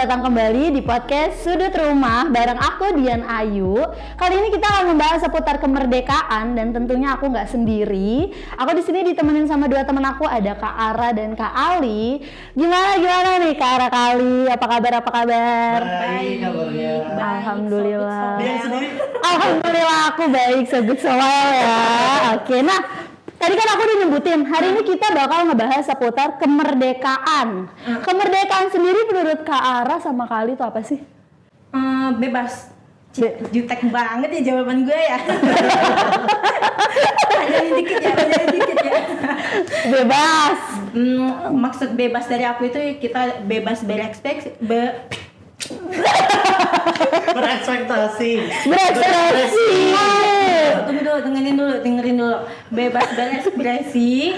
datang kembali di podcast Sudut Rumah bareng aku Dian Ayu. Kali ini kita akan membahas seputar kemerdekaan dan tentunya aku nggak sendiri. Aku di sini ditemenin sama dua teman aku, ada Kak Ara dan Kak Ali. Gimana nih Kak Ara, Kak Ali? Apa kabar? Baik kabarnya. Alhamdulillah. Dian sendiri? Alhamdulillah aku baik, sebut soal ya. Oke, nah. Tadi kan aku udah nyebutin, hari ini kita bakal ngebahas seputar kemerdekaan. Kemerdekaan sendiri menurut Kak Ara sama Kak Ali itu apa sih? Bebas. Jutek banget ya jawaban gue ya. Ajarin dikit ya. Bebas. Maksud bebas dari aku itu kita bebas berekspektasi. Berekspektasi. Tunggu dulu, dengerin dulu. Bebas berekspresi.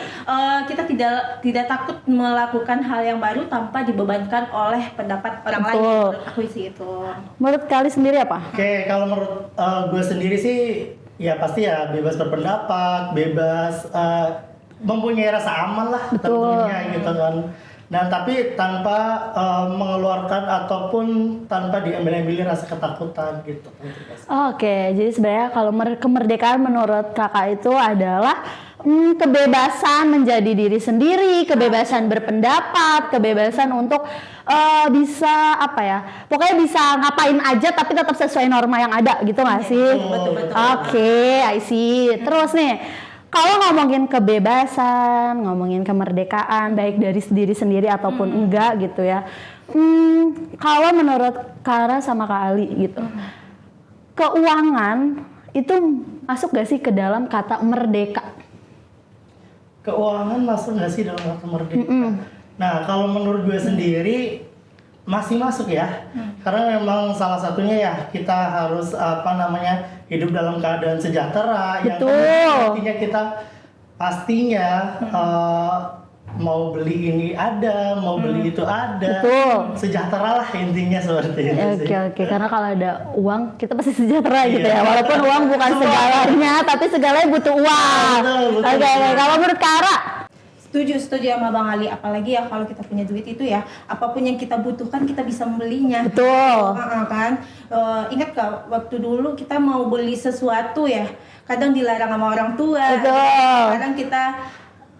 Kita tidak takut melakukan hal yang baru tanpa dibebankan oleh pendapat orang lain. Menurut aku sih itu. Menurut Kali sendiri apa? Oke, kalau menurut gue sendiri sih ya pasti ya bebas berpendapat, bebas mempunyai rasa aman lah. Betul. Tentunya gitu kan. Dan tapi tanpa mengeluarkan ataupun tanpa diambil-ambil rasa ketakutan gitu. Oke, jadi sebenarnya kalau kemerdekaan menurut kakak itu adalah kebebasan menjadi diri sendiri, kebebasan berpendapat, kebebasan untuk bisa apa ya, pokoknya bisa ngapain aja tapi tetap sesuai norma yang ada gitu nggak sih? Betul. Oke, I see. Terus nih, kalau ngomongin kebebasan, ngomongin kemerdekaan, baik dari diri sendiri ataupun enggak gitu ya. Kalau menurut Kara sama Kak Ali gitu, keuangan itu masuk gak sih ke dalam kata merdeka? Keuangan masuk nggak sih dalam kata merdeka? Nah, kalau menurut gue sendiri masih masuk ya, karena memang salah satunya ya kita harus hidup dalam keadaan sejahtera. Betul. Yang artinya kita pastinya mau beli ini ada, mau beli itu ada. Betul. Sejahtera lah intinya seperti itu sih. Oke. Karena kalau ada uang kita pasti sejahtera gitu ya. Iya. Walaupun uang bukan segalanya, tapi segalanya butuh uang. Betul. Oke. Kalau menurut Kara? Setuju sama Bang Ali. Apalagi ya kalau kita punya duit itu ya, apapun yang kita butuhkan kita bisa membelinya. Betul. Kan? Ingat gak waktu dulu kita mau beli sesuatu ya, kadang dilarang sama orang tua. Betul. Kadang kita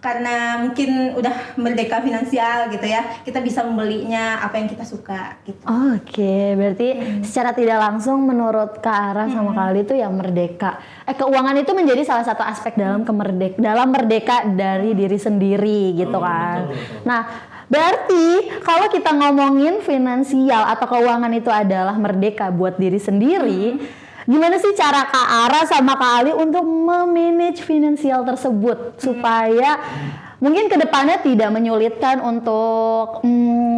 karena mungkin udah merdeka finansial gitu ya, kita bisa membelinya apa yang kita suka gitu. Oke, berarti secara tidak langsung menurut Kak Ara sama Kak Ali itu yang merdeka. Keuangan itu menjadi salah satu aspek dalam merdeka dari diri sendiri gitu kan. Betul. Nah, berarti kalau kita ngomongin finansial atau keuangan itu adalah merdeka buat diri sendiri, gimana sih cara Kak Ara sama Kak Ali untuk memanage finansial tersebut supaya mungkin kedepannya tidak menyulitkan untuk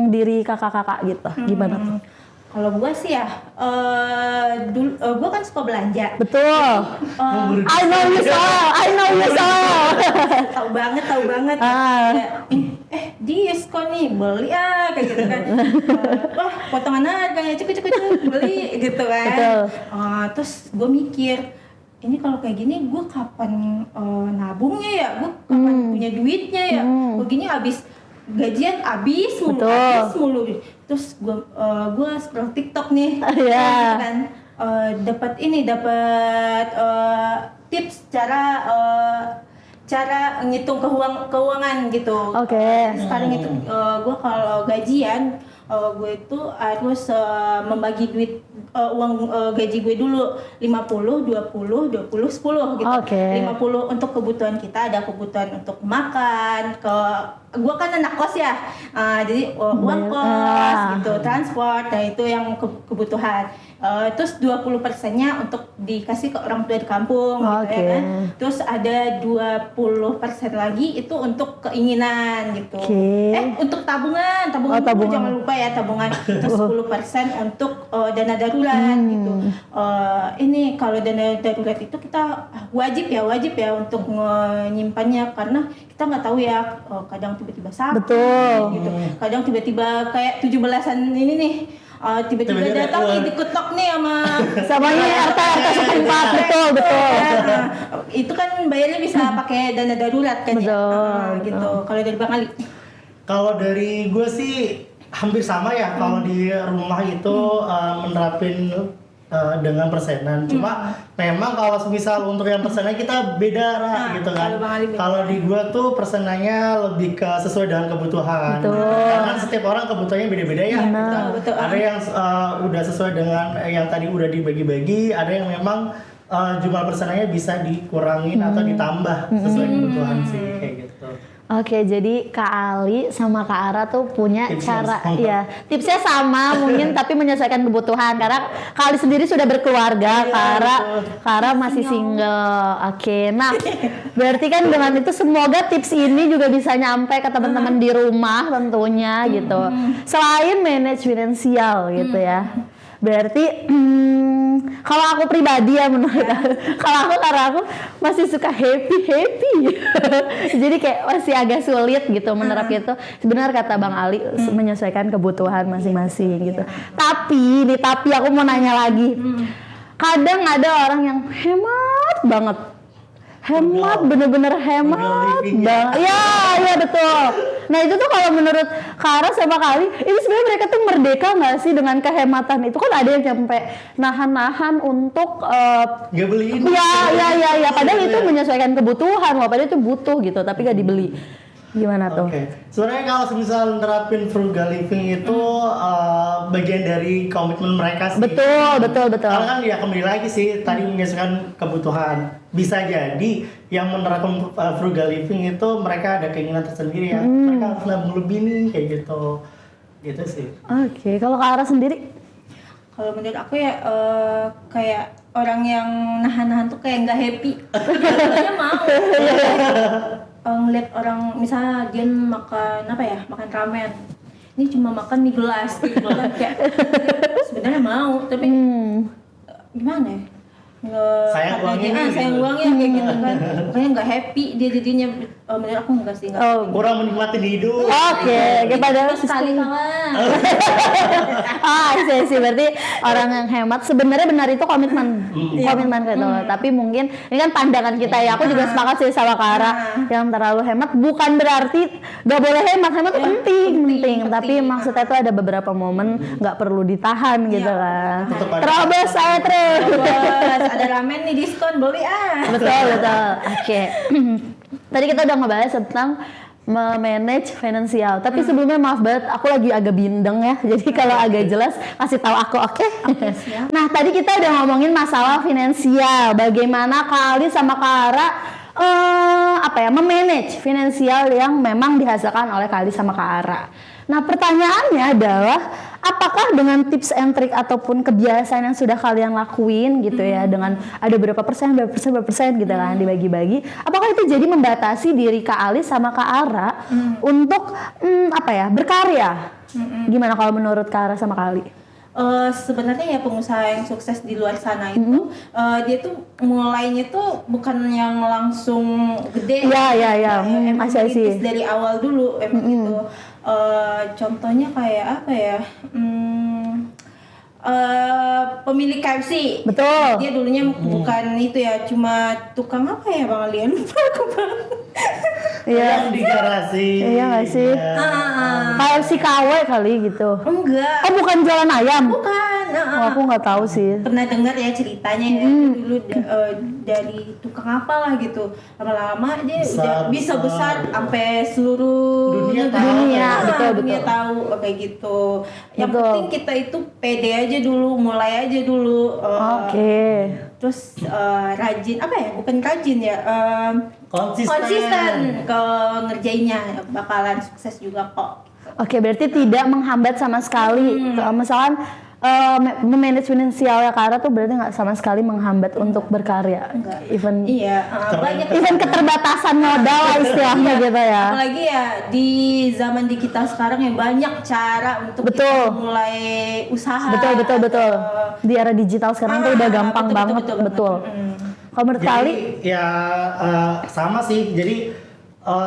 diri kakak-kakak gitu? Gimana tuh? Kalau gue sih ya, gue kan suka belanja. Betul. I know you so. Tahu banget. Kayak, diskon nih, beli kayak gitu kan. Wah, potongan harganya cukup beli gitu kan. Betul. Terus gue mikir, ini kalau kayak gini gue kapan nabungnya ya? Gue kapan punya duitnya ya? Begini habis gajian habis mulu. Terus gue scroll TikTok nih. Iya. Gitu kan. Dapat tips cara ngitung keuangan gitu. Oke. Sekarang itu gue kalau gajian gue itu harus membagi duit uang gaji gue dulu 50, 20, 10 gitu. Oke. 50 untuk kebutuhan kita, ada kebutuhan untuk makan, gue kan anak kos ya, jadi uang kos gitu, transport, nah itu yang kebutuhan. Terus 20%-nya untuk dikasih ke orang tua di kampung gitu ya kan. Terus ada 20% lagi itu untuk keinginan gitu. Untuk tabungan dulu, jangan lupa ya tabungan. Terus 10% untuk dana darurat gitu. Ini kalau dana darurat itu kita wajib ya untuk menyimpannya, karena kita nggak tahu ya, kadang tiba-tiba sakit. Betul. Gitu. Kadang tiba-tiba kayak 17-an ini nih, tiba-tiba datang nih diketok nih sama ini RT setempat. Betul. Nah, itu kan bayarnya bisa pakai dana darurat kan. Betul, ya. Gitu. Kalau dari Bang Ali? Kalau dari gue sih hampir sama ya kalau di rumah itu menerapin dengan persenan. Cuma memang kalau misal untuk yang persenan kita beda gitu kan. Kalau di gua tuh persenannya lebih ke sesuai dengan kebutuhan. Karena setiap orang kebutuhannya beda-beda ya. Betul. Ada yang udah sesuai dengan yang tadi udah dibagi-bagi, ada yang memang jumlah persenannya bisa dikurangin atau ditambah sesuai kebutuhan sih kayak gitu. Oke, jadi Kak Ali sama Kak Ara tuh punya Tipsnya cara, sama. ya tipsnya sama mungkin tapi menyesuaikan kebutuhan. Karena Kak Ali sendiri sudah berkeluarga, Kak Ara masih single. Oke, nah berarti kan dengan itu semoga tips ini juga bisa nyampe ke teman-teman di rumah tentunya gitu. Selain manage finansial gitu ya. Berarti kalau aku pribadi ya menurut aku, karena aku masih suka happy jadi kayak masih agak sulit gitu menerapkan itu. Sebenarnya kata Bang Ali menyesuaikan kebutuhan masing-masing gitu. Tapi aku mau nanya lagi, kadang ada orang yang hemat banget, bener-bener hemat banget. Ya betul. Nah itu tuh kalau menurut Kara sama Kali, ini sebenarnya mereka tuh merdeka nggak sih dengan kehematan itu? Kan ada yang sampai nahan-nahan untuk Gak beli ini. Ya. Padahal itu menyesuaikan kebutuhan, loh. Padahal itu butuh gitu, tapi gak dibeli. Gimana tuh? Oke. Sebenarnya kalau misal nerapin frugal living itu bagian dari komitmen mereka sih. Betul. Karena kan ya kembali lagi sih tadi menyesuaikan kebutuhan. Bisa jadi yang menerapkan frugal living itu mereka ada keinginan tersendiri ya. Mereka harus nabung lebih nih kayak gitu. Gitu sih. Oke, kalau Kak Ara sendiri? Kalau menurut aku ya kayak orang yang nahan-nahan tuh kayak nggak happy. Dia mau. Ngeliat orang misalnya dia makan ramen, ini cuma makan mie gelas gitu kan, kayak sebenarnya mau tapi gimana ya, Sayang uangnya kayak gitu kan, makanya nggak happy dia jadinya. Menurut aku enggak sih, kurang menikmati hidup. Oke, padahal sekali kawan. Sih berarti orang yang hemat sebenarnya benar itu komitmen gitu. Tapi mungkin ini kan pandangan kita ya. Aku juga sepakat sih sama Kara yang terlalu hemat bukan berarti gak boleh hemat tuh penting. Tapi maksudnya itu ada beberapa momen nggak perlu ditahan gitu kan. Terobos saya ada ramen nih diskon beli Betul. Oke. Tadi kita udah ngebahas tentang manage finansial. Tapi sebelumnya maaf banget, aku lagi agak bindeng ya. Jadi kalau agak jelas kasih tahu aku, oke? Nah, tadi kita udah ngomongin masalah finansial. Bagaimana Kali sama Kara memanage finansial yang memang dihasilkan oleh Kali sama Kara. Nah, pertanyaannya adalah apakah dengan tips and trick ataupun kebiasaan yang sudah kalian lakuin gitu ya, dengan ada berapa persen gitu kan dibagi-bagi, apakah itu jadi membatasi diri Kak Ali sama Kak Ara untuk berkarya? Gimana kalau menurut Kak Ara sama Kak Ali? Sebenarnya ya pengusaha yang sukses di luar sana itu dia tuh mulainya tuh bukan yang langsung gede. Emang merintis dari awal dulu emang gitu. Contohnya kayak apa ya? Pemilik KFC. Betul. Dia dulunya bukan itu ya, cuma tukang apa ya Bang Alian? Lupa aku Bang. Yang di garasi. Iya nggak sih? KFC KW kali gitu. Enggak. Oh bukan jualan ayam? Bukan. Aku nggak tahu sih. Pernah dengar ya ceritanya ya, dulu dari tukang apalah gitu. Lama-lama dia udah bisa besar sampai seluruh Dunia dunia tahu kayak gitu. Yang penting kita itu pede aja dulu, mulai aja dulu. Oke. Terus rajin bukan rajin ya, konsisten ke ngerjainnya, bakalan sukses juga kok. Oke, berarti tidak menghambat sama sekali. Misalkan memanage finansialnya Kara tuh berarti nggak sama sekali menghambat untuk berkarya. Enggak. Even Banyak keterbatasan modal lah istilahnya gitu ya. Apalagi ya di zaman digital sekarang ya banyak cara untuk kita mulai usaha. Betul. Di era digital sekarang tuh udah gampang banget. Betul. Kalau menurut Kali? Ya sama sih. Jadi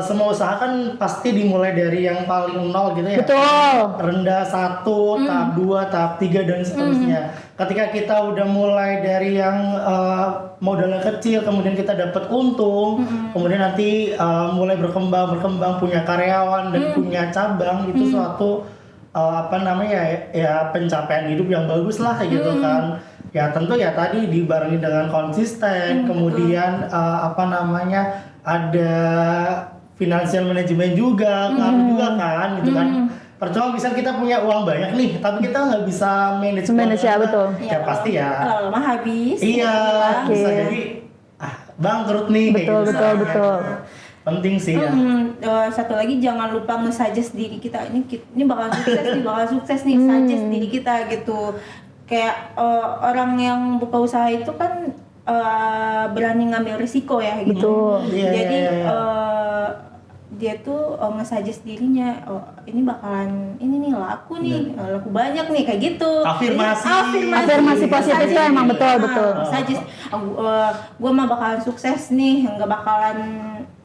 semua usaha kan pasti dimulai dari yang paling nol gitu ya. Betul. Rendah 1, tahap 2, tahap 3 dan seterusnya. Ketika kita udah mulai dari yang modalnya kecil, kemudian kita dapat untung, kemudian nanti mulai berkembang punya karyawan dan punya cabang, itu suatu apa namanya ya pencapaian hidup yang bagus lah gitu kan. Ya tentu ya tadi dibarengi dengan konsisten, kemudian apa namanya ada financial management juga, ngaruh juga kan gitu kan. Percuma bisa kita punya uang banyak nih, tapi kita nggak bisa manage Ya, betul. Ya pasti ya. Lama habis. Iya, Oke. bisa jadi bangkrut nih kayak Betul, gitu. betul, betul. Penting sih ya. Satu lagi jangan lupa nge-suggest diri kita ini bakal sukses nih, suggest diri kita gitu. Kayak orang yang buka usaha itu kan berani ngambil risiko ya gitu. Betul. Iya, Jadi iya. dia tuh nge-suggest dirinya, ini bakalan ini nih laku nih, laku banyak nih kayak gitu. Afirmasi. Afirmasi positif itu emang betul. Suggest, gue mah bakalan sukses nih, nggak bakalan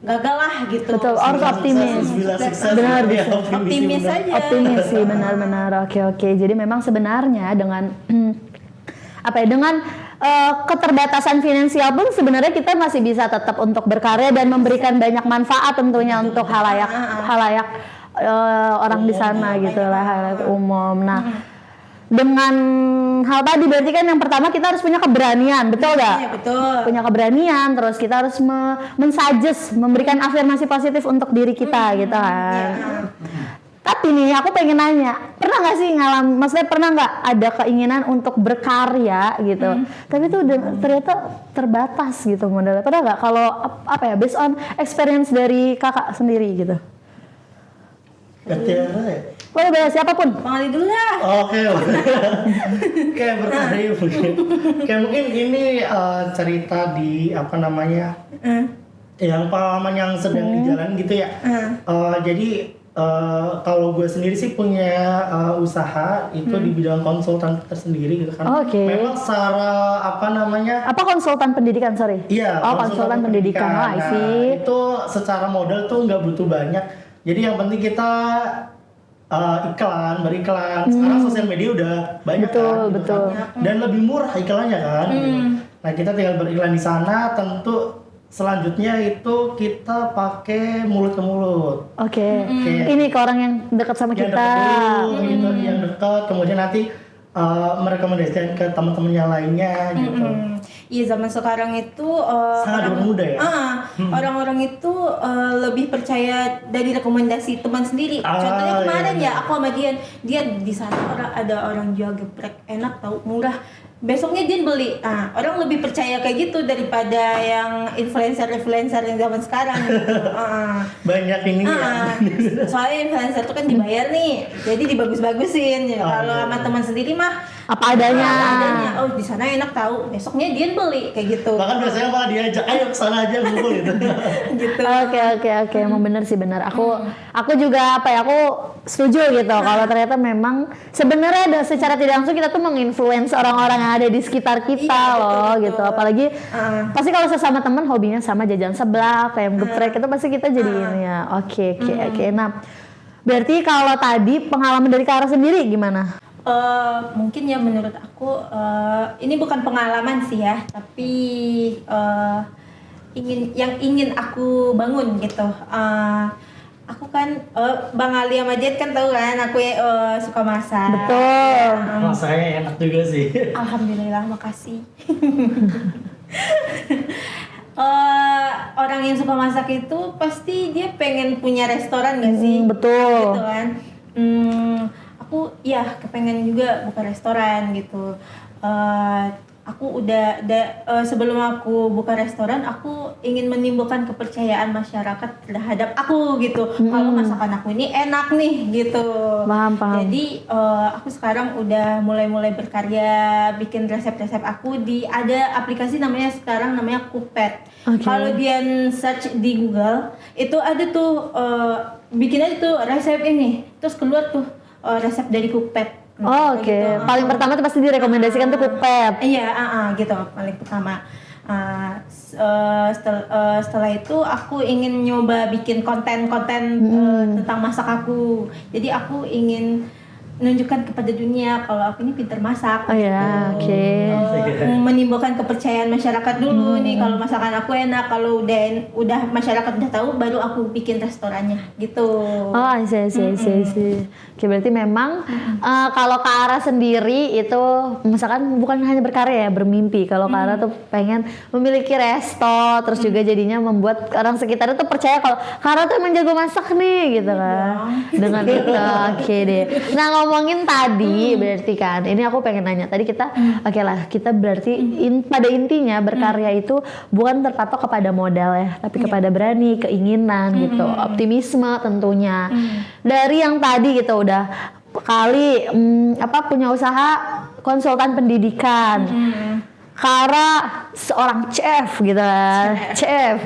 gagal lah gitu. Betul, harus optimis. Benar, ya, bisa. Optimis aja. Optimis sih, benar-benar. Oke. Jadi memang sebenarnya dengan dengan keterbatasan finansial pun sebenarnya kita masih bisa tetap untuk berkarya dan memberikan banyak manfaat tentunya untuk halayak orang di sana gitu lah, halayak umum. Nah, dengan hal tadi berarti kan yang pertama kita harus punya keberanian, betul nggak? Iya, betul. Punya keberanian, terus kita harus men-suggest, memberikan afirmasi positif untuk diri kita gitu kan. Tapi nih aku pengen nanya, pernah nggak sih maksudnya pernah nggak ada keinginan untuk berkarya gitu, tapi itu ternyata terbatas gitu modalnya. Pernah nggak kalau based on experience dari kakak sendiri gitu? Tiara ya? Boleh siapapun. Bang Ali dulu lah. Oke. Kayak berkarya mungkin. Kayak mungkin ini cerita di apa namanya? Yang pengalaman yang sedang dijalani gitu ya. Jadi kalau gue sendiri sih punya usaha itu di bidang konsultan tersendiri gitu kan. Oke. Memang secara apa namanya? Apa konsultan pendidikan, sorry? Iya. Konsultan pendidikan. Oh, I see. Nah, itu secara modal tuh nggak butuh banyak. Jadi yang penting kita beriklan. Sekarang sosial media udah banyak kan, gitu betul. kan. Dan lebih murah iklannya kan. Gitu. Nah kita tinggal beriklan di sana. Tentu selanjutnya itu kita pakai mulut ke mulut. Oke. Ini ke orang yang dekat sama Yang kita. dekat dulu, gitu, yang dekat. Kemudian nanti merekomendasikan ke teman-teman yang lainnya gitu. Iya, zaman sekarang itu Sangat mudah ya. orang-orang itu lebih percaya dari rekomendasi teman sendiri. Contohnya kemarin ya aku sama dia di sana ada orang jual geprek enak tahu murah. Besoknya dia beli. Orang lebih percaya kayak gitu daripada yang influencer yang zaman sekarang gitu. Banyak ini Soalnya influencer itu kan dibayar nih, jadi dibagus-bagusin. Kalau sama teman sendiri mah Apa adanya. Oh di sana enak tahu. Besoknya dia beli kayak gitu. Bahkan biasanya malah diajak, ayo kesana aja ngumpul gitu. Gitu. Oke, emang bener sih benar. Aku juga aku setuju gitu. Kalau ternyata memang sebenarnya ada secara tidak langsung kita tuh menginfluence orang-orang yang ada di sekitar kita loh gitu. Apalagi pasti kalau sesama teman hobinya sama jajan seblak, kayak geprek itu pasti kita jadi ini ya. Oke. Nah, berarti kalau tadi pengalaman dari Kara sendiri gimana? Mungkin ya menurut aku ini bukan pengalaman sih ya, tapi ingin aku bangun gitu. Aku kan Bang Ali sama Jet kan tahu kan aku suka masak. Betul. Masaknya enak juga sih. Alhamdulillah, makasih. Orang yang suka masak itu pasti dia pengen punya restoran gak sih? Betul. Gitu kan. Aku kepengen juga buka restoran gitu. Aku sebelum aku buka restoran, aku ingin menimbulkan kepercayaan masyarakat terhadap aku gitu. Kalau masakan aku ini enak nih gitu. Paham. Jadi aku sekarang udah mulai berkarya, bikin resep-resep aku ada aplikasi namanya Cookpad. Okay. Kalau dia search di Google, itu ada tuh bikin aja tuh resep ini, terus keluar tuh resep dari Cookpad. Oke. Gitu. Paling pertama tuh pasti direkomendasikan tuh Cookpad. Iya, gitu paling pertama. Setelah itu aku ingin nyoba bikin konten tentang masak aku. Jadi aku ingin menunjukkan kepada dunia kalau aku ini pintar masak. Oh ya, oke. Menimbulkan kepercayaan masyarakat dulu nih, kalau masakan aku enak, kalau udah masyarakat udah tahu, baru aku bikin restorannya gitu. Oh, sih. Oke, berarti memang kalau Kak Ara sendiri itu misalkan bukan hanya berkarya ya, bermimpi. Kalau Kak Ara tuh pengen memiliki resto, terus juga jadinya membuat orang sekitar itu percaya kalau Kak Ara tuh emang jago masak nih gitu kan. Dengan itu, oke deh. Nah, ngomongin tadi berarti kan, ini aku pengen nanya. Tadi kita oke lah, kita berarti pada intinya berkarya itu bukan terpatok kepada modal ya, tapi kepada berani, keinginan gitu, optimisme tentunya. Dari yang tadi gitu udah kali punya usaha konsultan pendidikan. Kara seorang chef gitu kan, chef.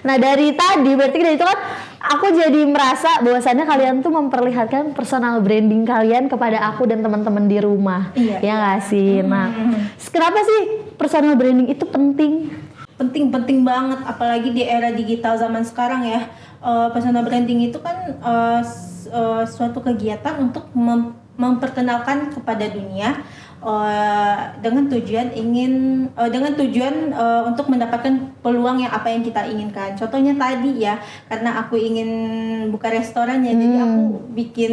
Nah dari tadi berarti dari itu kan aku jadi merasa bahwasannya kalian tuh memperlihatkan personal branding kalian kepada aku dan teman-teman di rumah. Iya. Ya nggak sih? Nah, kenapa sih personal branding itu penting? Penting banget, apalagi di era digital zaman sekarang ya. Personal branding itu kan suatu kegiatan untuk memperkenalkan kepada dunia dengan tujuan untuk mendapatkan peluang yang apa yang kita inginkan. Contohnya tadi ya, karena aku ingin buka restoran ya, jadi aku bikin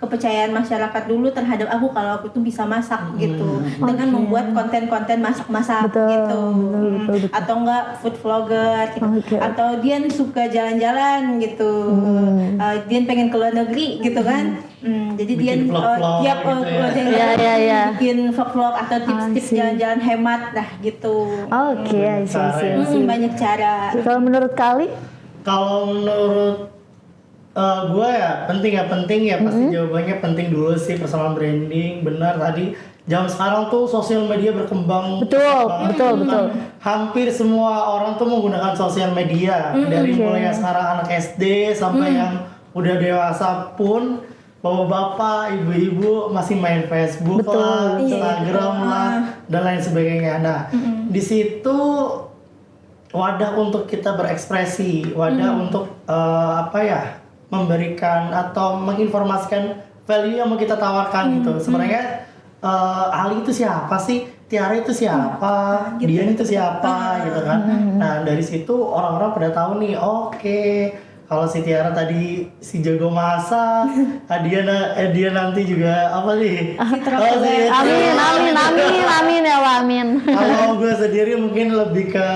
kepercayaan masyarakat dulu terhadap aku kalau aku tuh bisa masak gitu, dengan membuat konten-konten masak-masak gitu. Betul. Atau enggak food vlogger gitu. Atau dia suka jalan-jalan gitu, dia pengen ke luar negeri gitu kan. Jadi dia vlog-vlog gitu ya. Bikin vlog-vlog atau tips-tips jalan-jalan hemat dah gitu. Oke, sih. Banyak cara. Kalau menurut Kali? Kalau menurut gue ya penting ya pasti jawabannya penting dulu sih personal branding. Benar tadi zaman sekarang tuh sosial media berkembang. Betul. Hampir semua orang tuh menggunakan sosial media, dari mulai yang sekarang anak SD sampai yang udah dewasa pun. Bapak-bapak, ibu-ibu masih main Facebook lah, Instagram lah, dan lain sebagainya. Nah, di situ wadah untuk kita berekspresi, wadah untuk memberikan atau menginformasikan value yang mau kita tawarkan gitu. Sebenarnya Ali itu siapa sih? Tiara itu siapa? Dian itu siapa? Gitu kan. Nah, dari situ orang-orang pada tahu nih, oke. Kalau si Tiara tadi si jago masak, dia nanti juga apa nih? Amin ya Allah, amin. Kalau gue sendiri mungkin lebih ke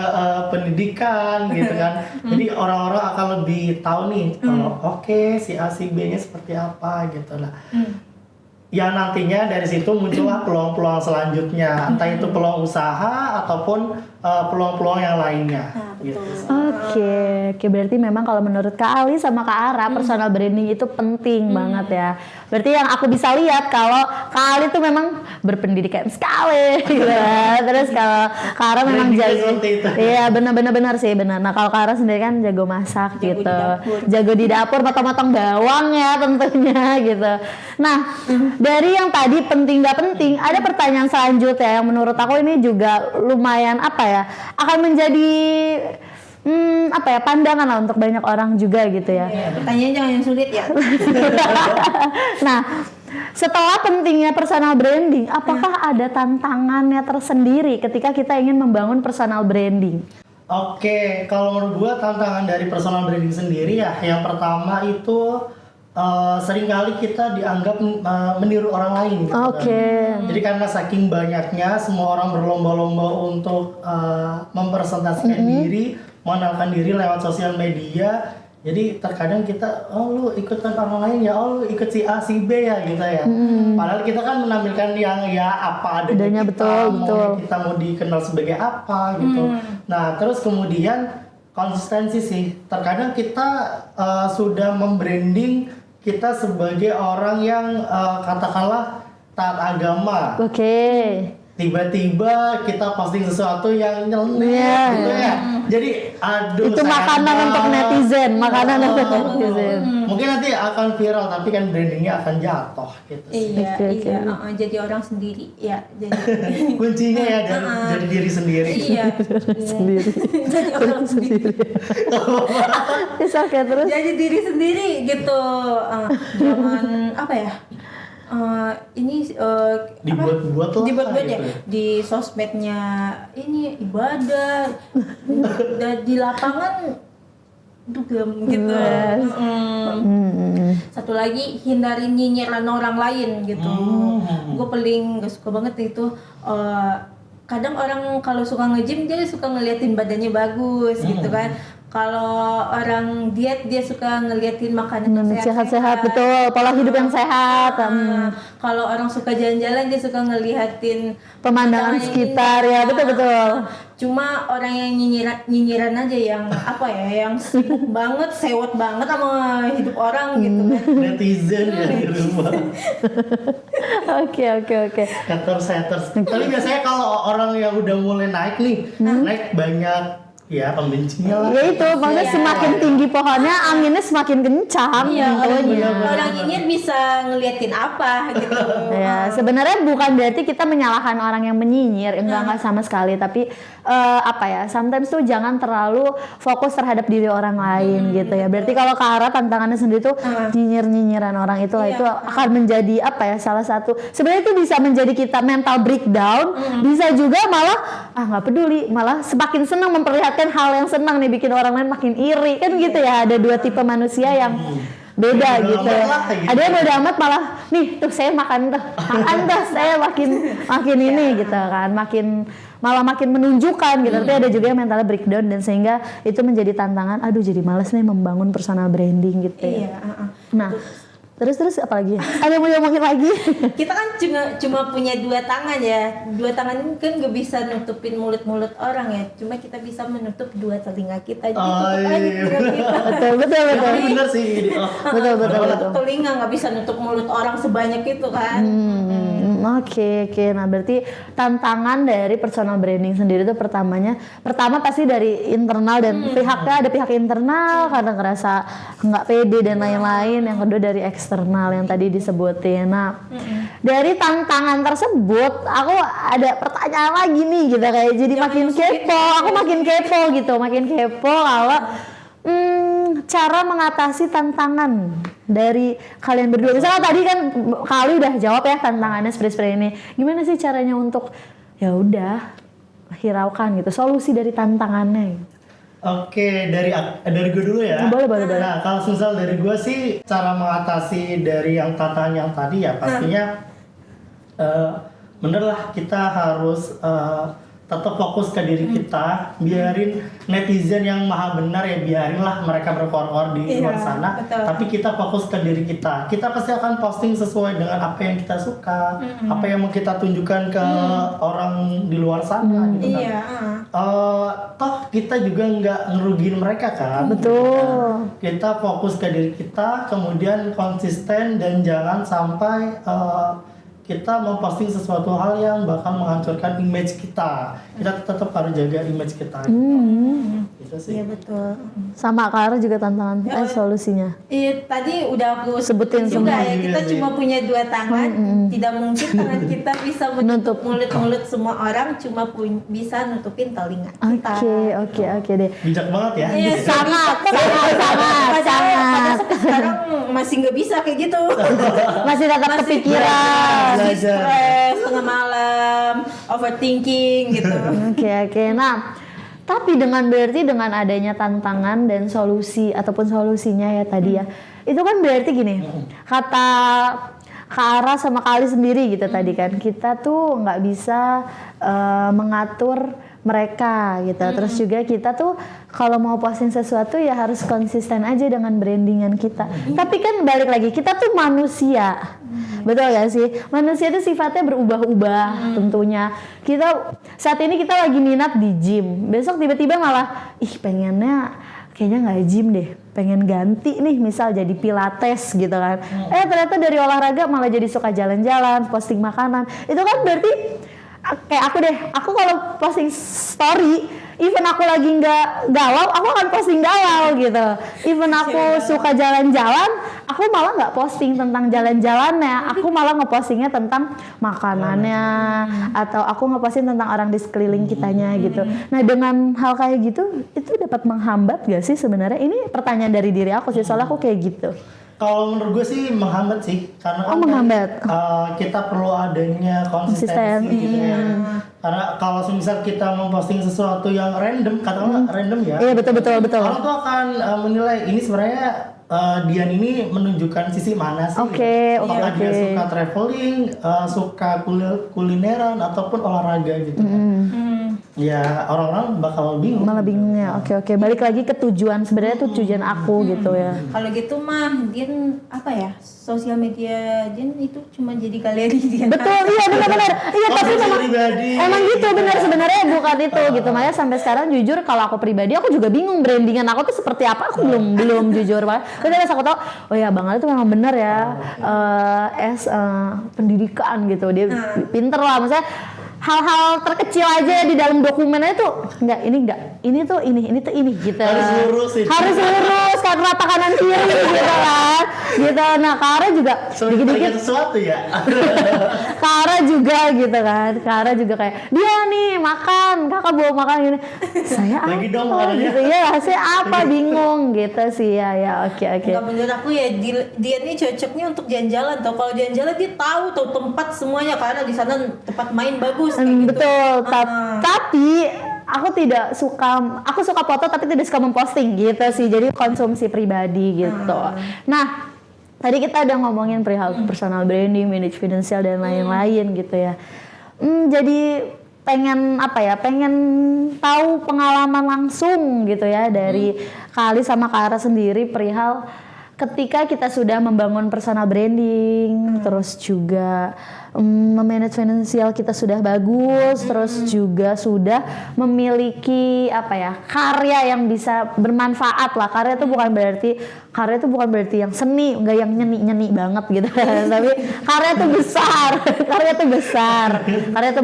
pendidikan gitu kan. Jadi orang-orang akan lebih tahu nih kalau oke, si A si B-nya seperti apa gitu lah. Yang nantinya dari situ muncullah peluang-peluang selanjutnya, entah itu peluang usaha ataupun peluang-peluang yang lainnya. Gitu. Oke, berarti memang kalau menurut Kak Ali sama Kak Ara personal branding itu penting banget ya. Berarti yang aku bisa lihat kalau Kak Ali itu memang berpendidikan sekali gitu ya. Terus kalau Kak Ara memang jago. Iya, benar sih. Nah, kalau Kak Ara sendiri kan jago masak gitu. Jago di dapur potong-potong bawang ya tentunya gitu. Nah, dari yang tadi penting gak penting, ada pertanyaan selanjutnya yang menurut aku ini juga lumayan akan menjadi pandangan lah untuk banyak orang juga gitu ya. Pertanyaannya jangan yang sulit ya. Nah, setelah pentingnya personal branding, apakah ada tantangannya tersendiri ketika kita ingin membangun personal branding? Oke, kalau menurut gua tantangan dari personal branding sendiri ya, yang pertama itu seringkali kita dianggap meniru orang lain gitu kan. Jadi karena saking banyaknya semua orang berlomba-lomba untuk mempresentasikan diri, mengenalkan diri lewat sosial media. Jadi terkadang kita, lu ikutan orang lain ya, lu ikut si A si B ya gitu ya. Padahal kita kan menampilkan yang ya apa adanya kita, kita mau dikenal sebagai apa gitu. Nah terus kemudian konsistensi sih. Terkadang kita sudah membranding kita sebagai orang yang katakanlah taat agama. Tiba-tiba kita posting sesuatu yang nyeleneh gitu ya. Jadi itu makanan untuk netizen, mungkin nanti akan viral tapi kan brandingnya akan jatuh gitu. Iya. Jadi orang sendiri ya. Kuncinya ya jadi diri sendiri. Iya. Jadi orang sendiri. Terus Jadi diri sendiri gitu. Jangan ini Dibuat-buat lah dibuat-buat ya gitu. di sosmednya ini ibadah dan di lapangan dugem gitu. Satu lagi hindarin nyinyiran orang lain gitu. Gue paling gak suka banget itu kadang orang kalau suka nge-gym dia suka ngeliatin badannya bagus gitu kan. Kalau orang diet dia suka ngeliatin makanan yang sehat-sehat, betul, pola hidup yang sehat. Kalau orang suka jalan-jalan dia suka ngeliatin Pemandangan sekitar ya, betul. Cuma orang yang nyinyiran aja yang apa ya, yang sibuk banget, sewot banget sama hidup orang gitu kan. Netizen ya di rumah. Oke. Haters. Tapi biasanya kalau orang yang udah mulai naik nih, naik banyak ya pembencinya lah. Ya itu, makanya semakin tinggi pohonnya, anginnya semakin kencang. Iya, tentunya. orang nyinyir bisa ngeliatin apa gitu. Ya, sebenarnya bukan berarti kita menyalahkan orang yang menyinyir, enggak sama sekali. Tapi sometimes tuh jangan terlalu fokus terhadap diri orang lain gitu ya. Berarti kalau ke arah tantangannya sendiri tuh nyinyir-nyinyiran orang itu itu akan menjadi salah satu. Sebenarnya itu bisa menjadi kita mental breakdown, bisa juga malah nggak peduli, malah semakin senang memperlihatkan hal yang senang nih, bikin orang lain makin iri kan gitu ya. Ada dua tipe manusia yang beda gitu. Ada yang bodo amat malah nih tuh saya makan tuh saya makin ini gitu kan, malah makin menunjukkan gitu. Tapi ada juga yang mentalnya breakdown dan sehingga itu menjadi tantangan. Aduh jadi males nih membangun personal branding gitu ya. Nah terus apa lagi? Ada yang mau ngomongin lagi? Kita kan cuma punya dua tangan ya. Dua tangan ini kan gak bisa nutupin mulut-mulut orang ya. Cuma kita bisa menutup dua telinga kita. Jadi tutup aja telinga kita. Betul. Bener sih. Betul. Telinga nggak bisa nutup mulut orang sebanyak itu kan. Oke. Nah berarti tantangan dari personal branding sendiri itu pertama pasti dari internal dan ada pihak internal karena ngerasa nggak pede dan lain-lain. Yang kedua dari eksternal yang tadi disebutin. Nah dari tantangan tersebut aku ada pertanyaan lagi nih gitu, kayak jadi makin kepo. Aku makin kepo kalau cara mengatasi tantangan dari kalian berdua. Misalnya tadi kan Kali udah jawab ya tantangannya seperti ini. Gimana sih caranya untuk ya udah hiraukan gitu solusi dari tantangannya gitu. Oke, dari gue dulu ya. Boleh. Nah, kalau misal dari gue sih cara mengatasi dari yang tantangan yang tadi ya pastinya bener lah kita harus tetap fokus ke diri kita, biarin netizen yang maha benar ya biarinlah mereka berkoar-koar di luar sana, tapi kita fokus ke diri kita. Kita pasti akan posting sesuai dengan apa yang kita suka, apa yang mau kita tunjukkan ke orang di luar sana gitu kan. Toh kita juga nggak ngerugiin mereka kan. Betul. Kita fokus ke diri kita, kemudian konsisten dan jangan sampai kita memposting sesuatu hal yang bakal menghancurkan image kita. Kita tetap harus jaga image kita. Gitu sih. Iya betul. Sama Kara juga tantangan solusinya. Iya tadi udah aku Sebutin juga semua. ya. Kita cuma punya dua tangan. Tidak mungkin tangan kita bisa menutup mulut-mulut semua orang. Cuma bisa nutupin telinga kita. Oke deh. Bijak banget ya. Iya, Sangat. Padahal sekarang masih nggak bisa kayak gitu. Masih tetap kepikiran. Masih stres tengah malam, overthinking gitu. Oke. Nah, tapi berarti dengan adanya tantangan dan solusi ataupun solusinya ya tadi ya. Itu kan berarti gini. Kata Kara sama Kali sendiri gitu tadi kan. Kita tuh nggak bisa mengatur mereka gitu. Terus juga kita tuh kalau mau posting sesuatu ya harus konsisten aja dengan brandingan kita. Tapi kan balik lagi, kita tuh manusia. Betul gak sih? Manusia itu sifatnya berubah-ubah tentunya. Saat ini kita lagi minat di gym. Besok tiba-tiba malah pengennya kayaknya nggak gym deh. Pengen ganti nih misal jadi pilates gitu kan. Ternyata dari olahraga malah jadi suka jalan-jalan, posting makanan. Itu kan berarti kayak aku kalau posting story, even aku lagi nggak galau, aku akan posting galau gitu. Even aku suka jalan-jalan, aku malah nggak posting tentang jalan-jalannya, aku malah ngepostingnya tentang makanannya, atau aku ngeposting tentang orang di sekeliling kitanya gitu. Nah dengan hal kayak gitu, itu dapat menghambat gak sih sebenarnya? Ini pertanyaan dari diri aku sih, soalnya aku kayak gitu. Kalau menurut gue sih menghambat sih, karena kan menghambat. Kita perlu adanya konsistensi gitu ya. Karena kalau misal kita memposting sesuatu yang random, katakanlah random ya. Iya betul. Orang tuh akan menilai ini sebenarnya Dian ini menunjukkan sisi mana sih? Oke. Apakah dia suka traveling, suka kulineran ataupun olahraga gitu kan. Ya orang-orang bakal bingung. Malah bingung ya. Oke. Balik lagi ke tujuan, sebenarnya tuh tujuan aku gitu ya. Kalau gitu mah Dian apa ya, sosial media Dian itu cuma jadi galeri dia. Betul, iya benar. Iya tapi bisa memang pribadi. emang gitu benar, sebenarnya bukan itu gitu. Makanya sampai sekarang jujur kalau aku pribadi aku juga bingung brandingan aku tuh seperti apa. Aku belum jujur banget. Terus aku tahu, oh ya Bang Ali tuh memang benar ya. Pendidikan gitu. Dia pinter lah, maksudnya hal-hal terkecil aja di dalam dokumennya itu ini tuh ini gitu. Harus lurus kan, rata kanan kiri gitu kan. Gitu. Nah, Kara juga dikit-dikit sesuatu ya. Kara juga gitu kan. Kara juga kayak dia nih makan, kakak bawa makan gini. Saya Lagi apa dong makannya. gitu ya, saya apa bingung gitu sih ya. Oke. Enggak, menurut aku ya dia nih cocoknya untuk jalan-jalan tuh. Kalau jalan-jalan dia tahu tempat semuanya karena di sana tempat main bagus kayak gitu. Betul. Tapi aku tidak suka, aku suka foto tapi tidak suka memposting gitu sih. Jadi konsumsi pribadi gitu. Nah, tadi kita udah ngomongin perihal personal branding, manage finansial dan lain-lain gitu ya. Jadi pengen tahu pengalaman langsung gitu ya dari Kak Ali sama Kak Ara sendiri perihal ketika kita sudah membangun personal branding, terus juga memanage finansial kita sudah bagus, terus juga sudah memiliki karya yang bisa bermanfaat lah. Karya itu bukan berarti yang seni, enggak yang nyeni banget gitu. Tapi karya itu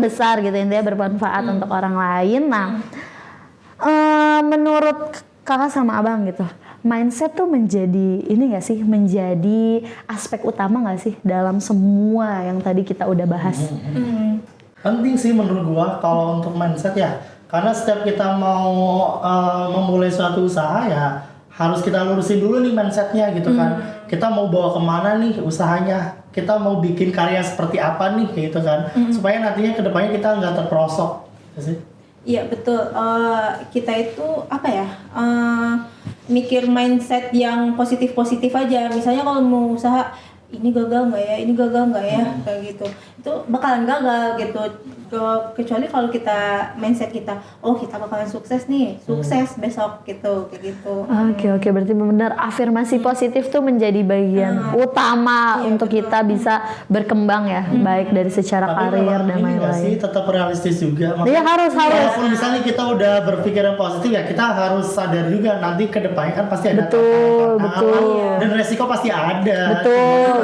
besar gitu, intinya bermanfaat untuk orang lain. Nah, menurut kakak sama abang gitu, mindset tuh menjadi menjadi aspek utama nggak sih dalam semua yang tadi kita udah bahas? Penting sih menurut gua kalau untuk mindset ya, karena setiap kita mau memulai suatu usaha ya harus kita lurusin dulu nih mindsetnya gitu kan. Kita mau bawa kemana nih usahanya, kita mau bikin karya seperti apa nih gitu kan, supaya nantinya kedepannya kita nggak terperosok gitu sih. Iya betul, kita itu mikir mindset yang positif aja. Misalnya kalau mau usaha ini gagal nggak ya, kayak gitu, itu bakalan gagal gitu. Kecuali kalau kita mindset kita, kita bakalan sukses besok gitu, kayak gitu. Oke, berarti benar afirmasi positif tuh menjadi bagian utama untuk kita bisa berkembang ya, baik dari secara karir dan lain-lain. Tetap realistis juga. Iya harus. Walaupun misalnya kita udah berpikiran positif ya, kita harus sadar juga nanti ke depannya kan pasti ada betul. Dan resiko pasti ada. Betul.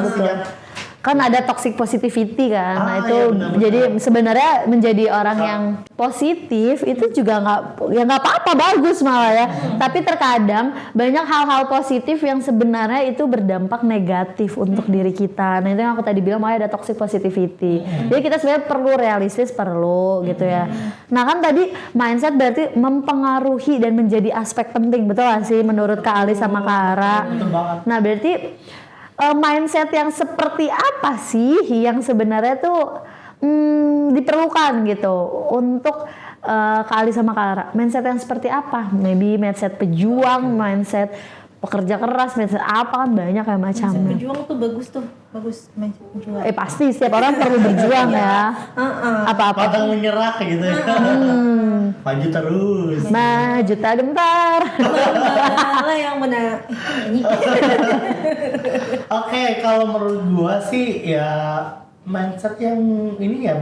Kan ada toxic positivity kan. Nah itu benar. jadi sebenarnya menjadi orang yang positif itu juga nggak apa-apa, bagus malah ya. Tapi terkadang banyak hal-hal positif yang sebenarnya itu berdampak negatif untuk diri kita. Nah itu yang aku tadi bilang, makanya ada toxic positivity. Jadi kita sebenarnya perlu realistis, gitu ya. Nah kan tadi mindset berarti mempengaruhi dan menjadi aspek penting, betul gak sih menurut Kak Ali sama Kak Ara? Betul banget. Nah berarti mindset yang seperti apa sih yang sebenarnya tuh diperlukan gitu untuk Kak Ali sama Kak Ara? Mindset yang seperti apa? Maybe mindset pejuang, mindset pekerja keras, mindset apa, kan banyak ya macamnya. Mindset pejuang tuh bagus mindset pejuang. Pasti setiap orang perlu berjuang ya. Apa-apa. Pantang menyerah gitu ya. Maju terus. Maju tak gentar. Malah yang benar. Oke, kalau menurut gua sih ya mindset yang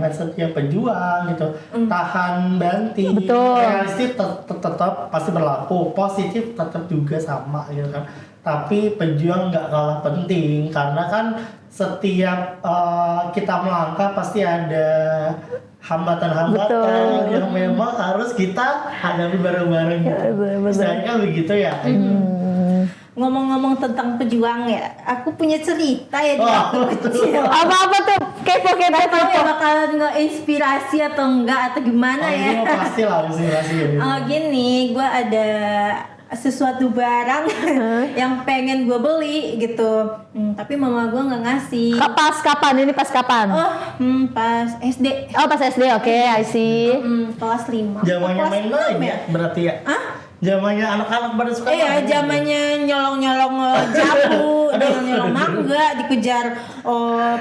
mindset yang pejuang gitu, tahan banting, Betul. realistis tetap pasti berlaku, positif tetap juga sama gitu kan. Tapi pejuang nggak kalah penting karena kan setiap kita melangkah pasti ada hambatan-hambatan yang memang harus kita hadapi bareng-bareng. Misalnya kan begitu ya. Ngomong-ngomong tentang pejuang ya, aku punya cerita ya di waktu kecil. Apa tuh? Kepo. Bakalan nge-inspirasi atau enggak atau gimana ya? Ini pasti lah inspirasi. Gini, gue ada sesuatu barang yang pengen gue beli gitu. Tapi mama gue nggak ngasih. Pas kapan? Ini pas kapan? Pas SD. Oh pas SD, oke, I see. Kelas 5. Zamannya main-main ya, berarti ya? Hah? Zamannya anak-anak pada suka Iya, main. zamannya nyolong-nyolong jambu, nyolong-nyolong mangga, dikejar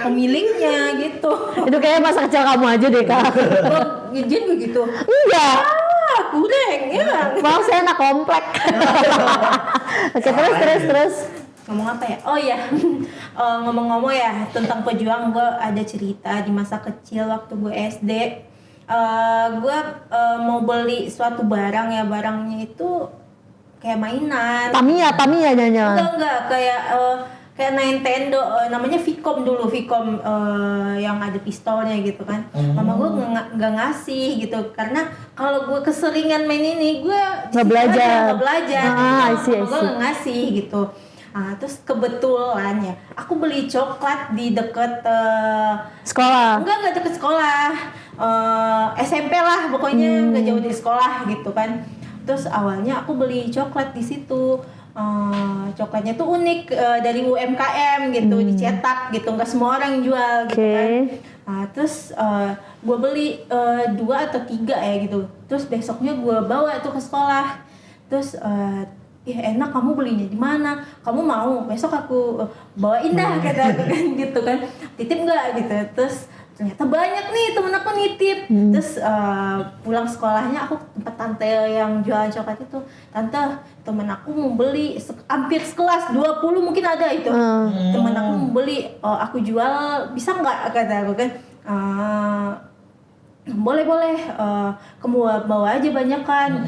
pemiliknya gitu. Itu kayaknya masa kecil kamu aja deh kak. Jadi begitu. Enggak. Kurang ya. Maaf saya anak komplek. Oke, terus. Ngomong apa ya? Oh iya, ngomong-ngomong ya tentang pejuang, gue ada cerita di masa kecil waktu gue SD. Gue mau beli suatu barang ya, barangnya itu kayak mainan. Tamiya nyanyi. Enggak kayak Nintendo, namanya Vicom dulu, Vicom yang ada pistolnya gitu kan. Mama gue nggak ngasih gitu karena kalau gue keseringan main ini gue Nggak belajar. Mama I see. gue nggak ngasih gitu. Terus kebetulan ya aku beli coklat di deket Sekolah. enggak deket sekolah, SMP lah pokoknya, nggak jauh dari sekolah gitu kan. Terus awalnya aku beli coklat di situ. Coklatnya tuh unik, dari UMKM gitu, dicetak gitu, nggak semua orang yang jual gitu kan. Terus gue beli 2 atau 3 ya gitu. Terus besoknya gue bawa tuh ke sekolah. Terus ya enak, kamu belinya di mana? Kamu mau besok aku bawain dah kata aku kan gitu kan. Titip nggak gitu. Terus ternyata banyak nih temen aku nitip. Terus pulang sekolahnya aku tempat tante yang jualan coklat itu. Tante, temen aku mau beli hampir sekelas 20 mungkin ada itu. Temen aku mau beli, aku jual bisa nggak kata aku kan. Boleh, kamu bawa aja banyak kan.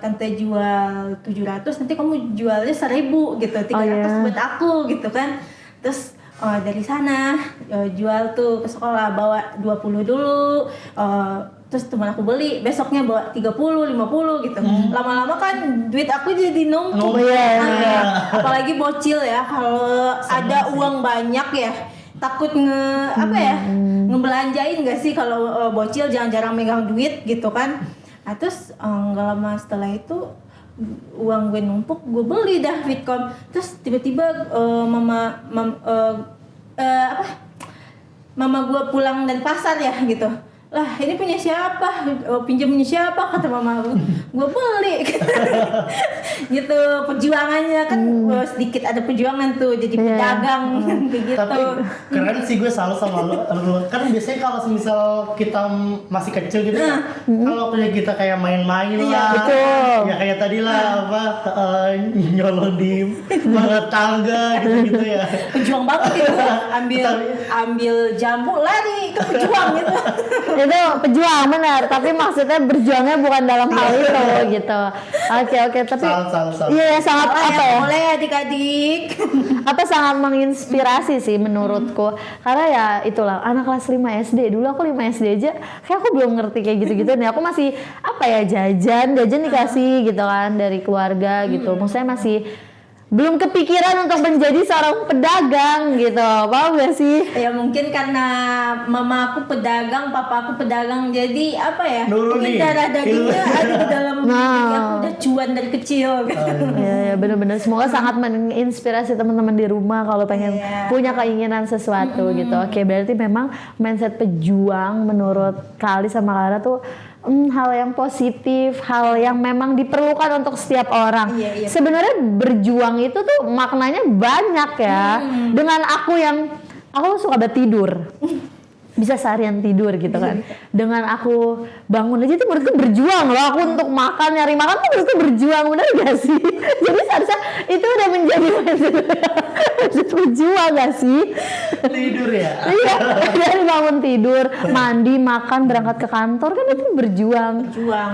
Tante jual 700, nanti kamu jualnya 1000 gitu, 300 buat aku gitu kan. Terus dari sana jual tuh ke sekolah, bawa 20 dulu. Terus teman aku beli, besoknya bawa 30, 50 gitu. Lama-lama kan duit aku jadi numpuk. Apalagi bocil ya, kalau ada uang banyak ya takut ngebelanjain gak sih kalau bocil, jarang megang duit gitu kan. Terus nggak lama setelah itu uang gue numpuk, gue beli dah Vicom. Terus tiba-tiba mama gue pulang dari pasar ya gitu. Lah ini punya siapa? Pinjamnya siapa? Kata mama gue beli gitu. Perjuangannya kan sedikit ada perjuangan tuh, jadi pedagang gitu. Tapi keren sih, gue salut sama lu. Kan biasanya kalau misal kita masih kecil gitu kalau waktunya kita kayak main-main lah. Betul. Ya kayak tadi lah nyolong di bawah tangga gitu ya. Pejuang banget itu. Ambil jambu lari ke pejuang gitu. Itu pejuang benar, tapi maksudnya berjuangnya bukan dalam hal itu gitu. Oke, tapi Salah. iya sangat Boleh adik-adik. sangat menginspirasi sih menurutku. Karena ya itulah, anak kelas 5 SD. Dulu aku 5 SD aja kayak aku belum ngerti kayak gitu-gitu nih. Aku masih jajan dikasih gitu kan dari keluarga gitu. Maksudnya masih belum kepikiran untuk menjadi seorang pedagang gitu, paham gak sih? Ya mungkin karena mama aku pedagang, papa aku pedagang, jadi mungkin darah dagingnya ada di dalam diri aku, udah cuan dari kecil gitu. Ya benar-benar, semoga sangat menginspirasi teman-teman di rumah kalau pengen punya keinginan sesuatu gitu. Oke, berarti memang mindset pejuang menurut Kali sama Clara tuh hal yang positif, hal yang memang diperlukan untuk setiap orang. Iya. Sebenarnya berjuang itu tuh maknanya banyak ya. Dengan aku suka banget tidur. Bisa seharian tidur gitu kan. Dengan aku bangun aja tuh menurutku berjuang loh. Aku untuk nyari makan tuh menurutku berjuang, bener gak sih? Jadi seharusnya itu udah menjadi berjuang gak sih? Tidur ya? Iya, dari bangun tidur, mandi, makan, berangkat ke kantor kan itu berjuang.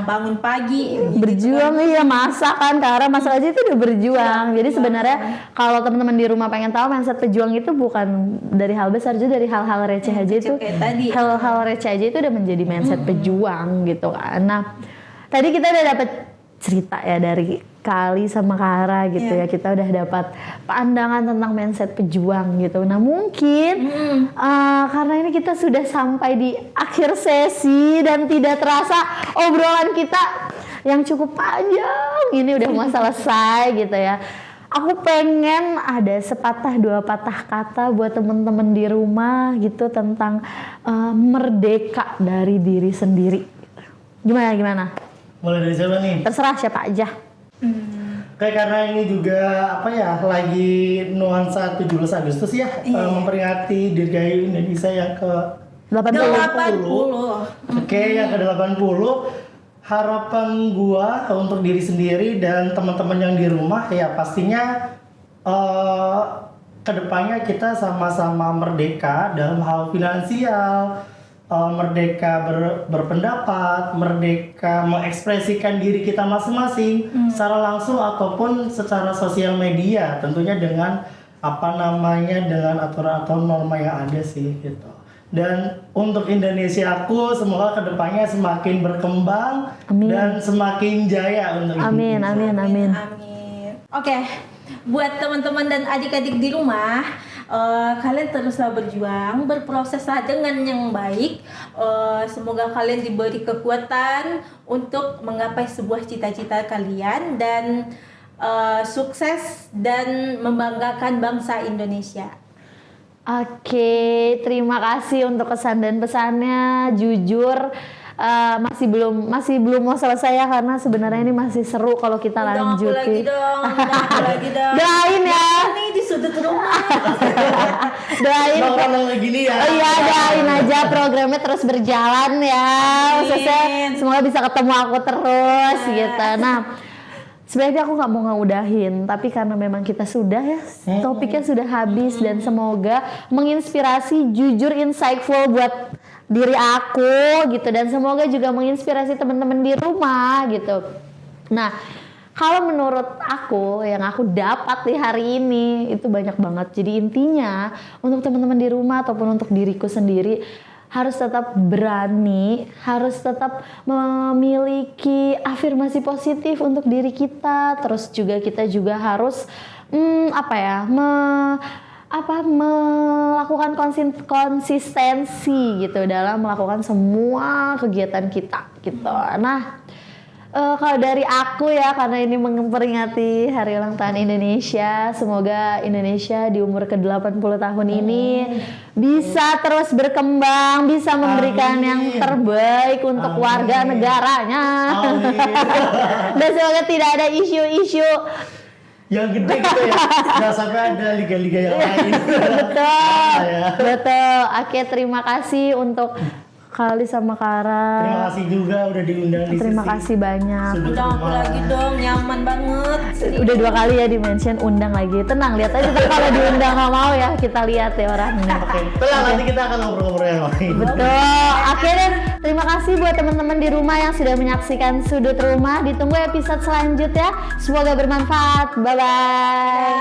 Bangun pagi. Berjuang iya, masak kan, Kara masak aja itu udah berjuang. Jadi sebenarnya kalau teman-teman di rumah pengen tahu mindset pejuang itu bukan dari hal besar, juga dari hal-hal receh aja itu. Hal-hal receh aja itu udah menjadi mindset pejuang gitu kan. Nah, tadi kita udah dapet cerita ya dari Kali sama Kara gitu ya. Kita udah dapat pandangan tentang mindset pejuang gitu. Nah mungkin karena ini kita sudah sampai di akhir sesi dan tidak terasa obrolan kita yang cukup panjang ini udah mau selesai gitu ya. Aku pengen ada sepatah dua patah kata buat temen-temen di rumah gitu tentang merdeka dari diri sendiri. Gimana? Mulai dari siapa nih? Terserah siapa aja. Kayak karena ini juga lagi nuansa 17 Agustus ya, memperingati Dirgahayu Indonesia yang ke 80. Oke, yang ke 80. Harapan gua untuk diri sendiri dan teman-teman yang di rumah ya pastinya kedepannya kita sama-sama merdeka dalam hal finansial, merdeka berpendapat, merdeka mengekspresikan diri kita masing-masing secara langsung ataupun secara sosial media, tentunya dengan dengan aturan-aturan norma yang ada sih gitu. Dan untuk Indonesia aku semoga kedepannya semakin berkembang dan semakin jaya untuk Indonesia. Amin. Oke, buat teman-teman dan adik-adik di rumah, kalian teruslah berjuang, berproseslah dengan yang baik. Semoga kalian diberi kekuatan untuk menggapai sebuah cita-cita kalian dan sukses dan membanggakan bangsa Indonesia. Oke, terima kasih untuk kesan dan pesannya. Jujur masih belum mau selesai ya, karena sebenarnya ini masih seru kalau kita lanjutin. Aku lagi dong. Doain ya. Ini di sudut rumah. Doain. Kalau gini ya. Iya, doain aja programnya terus berjalan ya. Maksudnya semoga bisa ketemu aku terus gitu. Nah, sebenarnya aku nggak mau ngeudahin, tapi karena memang kita sudah ya, topiknya sudah habis dan semoga menginspirasi, jujur insightful buat diri aku gitu, dan semoga juga menginspirasi teman-teman di rumah gitu. Nah, kalau menurut aku yang aku dapat di hari ini itu banyak banget. Jadi intinya untuk teman-teman di rumah ataupun untuk diriku sendiri, harus tetap berani, harus tetap memiliki afirmasi positif untuk diri kita. Terus juga kita juga harus melakukan konsistensi gitu dalam melakukan semua kegiatan kita gitu. Nah, kalau dari aku ya, karena ini memperingati Hari Ulang Tahun Indonesia, semoga Indonesia di umur ke-80 tahun ini bisa terus berkembang, bisa memberikan yang terbaik untuk warga negaranya. Dan semoga tidak ada isu-isu yang gede gitu ya, nggak sampai ada liga-liga yang lain. Betul. Oke, terima kasih untuk Kali sama Kara. Terima kasih juga udah diundang di Terima kasih banyak. Undang aku lagi dong, nyaman banget. Udah 2 kali ya di mention, undang lagi. Tenang, lihat aja kalau diundang nggak mau ya, kita lihat ya orangnya. Tenang, nanti kita akan ngobrol-ngobrol yang lain. Betul. Akhirnya terima kasih buat teman-teman di rumah yang sudah menyaksikan Sudut Rumah. Ditunggu episode selanjutnya. Semoga bermanfaat. Bye-bye.